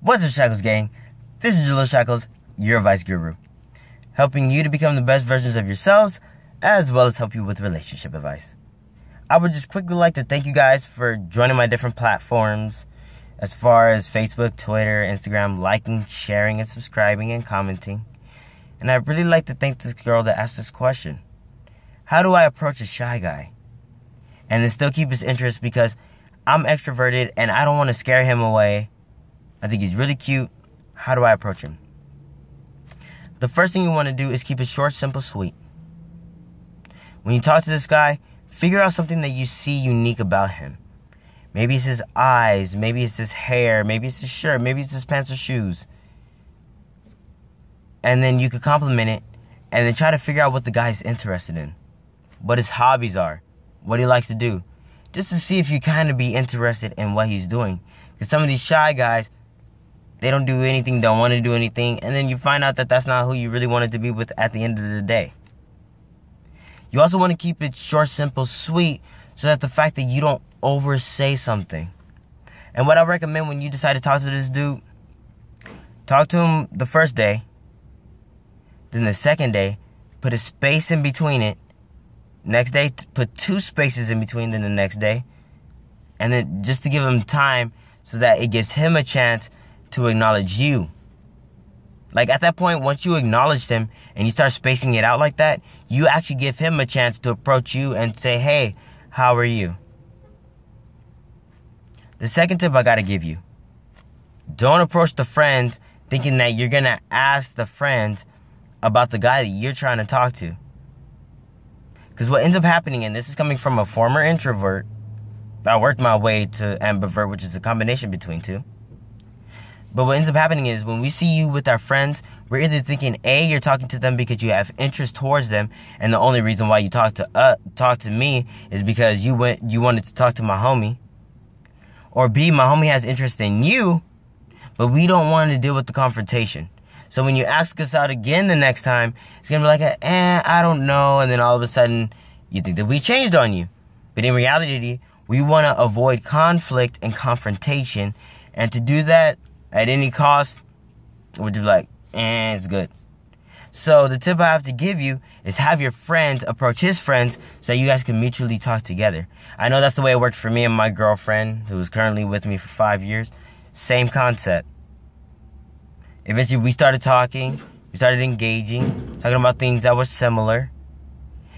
What's up, Shacklz gang? This is Jaleel Shacklz, your advice guru, helping you to become the best versions of yourselves, as well as help you with relationship advice. I would just quickly like to thank you guys for joining my different platforms, as far as Facebook, Twitter, Instagram, liking, sharing, and subscribing, and commenting. And I'd really like to thank this girl that asked this question. How do I approach a shy guy and then still keep his interest, because I'm extroverted and I don't want to scare him away? I think he's really cute. How do I approach him? The first thing you want to do is keep it short, simple, sweet. When you talk to this guy, figure out something that you see unique about him. Maybe it's his eyes, maybe it's his hair, maybe it's his shirt, maybe it's his pants or shoes. And then you could compliment it, and then try to figure out what the guy's interested in, what his hobbies are, what he likes to do, just to see if you kind of be interested in what he's doing. Because some of these shy guys, they don't do anything, don't want to do anything, and then you find out that that's not who you really wanted to be with at the end of the day. You also want to keep it short, simple, sweet, so that the fact that you don't oversay something. And what I recommend when you decide to talk to this dude, talk to him the first day, then the second day, put a space in between it. Next day, put 2 spaces in between, then the next day. And then just to give him time so that it gives him a chance to acknowledge you. Like at that point, once you acknowledge him and you start spacing it out like that, you actually give him a chance to approach you and say, hey, how are you? The second tip I gotta give you, don't approach the friend thinking that you're gonna ask the friend about the guy that you're trying to talk to. Because what ends up happening, and this is coming from a former introvert, I worked my way to ambivert, which is a combination between two. But what ends up happening is when we see you with our friends, we're either thinking A, you're talking to them because you have interest towards them, and the only reason why you talk to me is because you wanted to talk to my homie. Or B, my homie has interest in you, but we don't want to deal with the confrontation. So when you ask us out again the next time, it's going to be like, I don't know. And then all of a sudden, you think that we changed on you. But in reality, we want to avoid conflict and confrontation. And to do that at any cost, we're just like, it's good. So the tip I have to give you is have your friends approach his friends so you guys can mutually talk together. I know that's the way it worked for me and my girlfriend, who was currently with me for 5 years. Same concept. Eventually, we started talking, we started engaging, talking about things that were similar.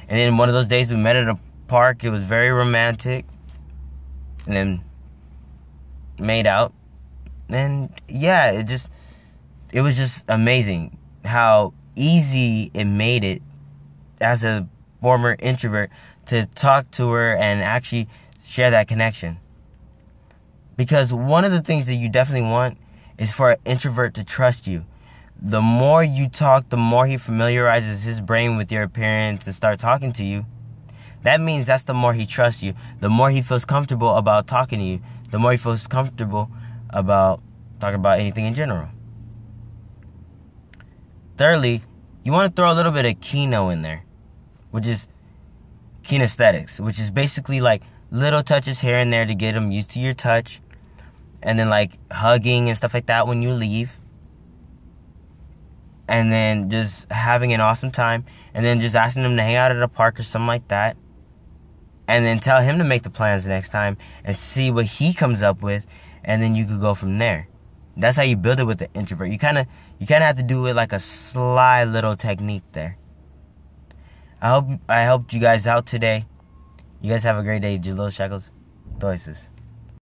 And then one of those days, we met at a park. It was very romantic. And then made out. And yeah, it was just amazing how easy it made it as a former introvert to talk to her and actually share that connection. Because one of the things that you definitely want is for an introvert to trust you. The more you talk, the more he familiarizes his brain with your appearance and start talking to you. That means that's the more he trusts you. The more he feels comfortable about talking to you. The more he feels comfortable about talking about anything in general. Thirdly, you want to throw a little bit of kino in there, which is kinesthetics, which is basically like little touches here and there to get him used to your touch. And then like hugging and stuff like that when you leave. And then just having an awesome time. And then just asking him to hang out at a park or something like that. And then tell him to make the plans next time and see what he comes up with. And then you could go from there. That's how you build it with the introvert. You kind of have to do it like a sly little technique there. I helped you guys out today. You guys have a great day. Jaleel Shacklz, Doices.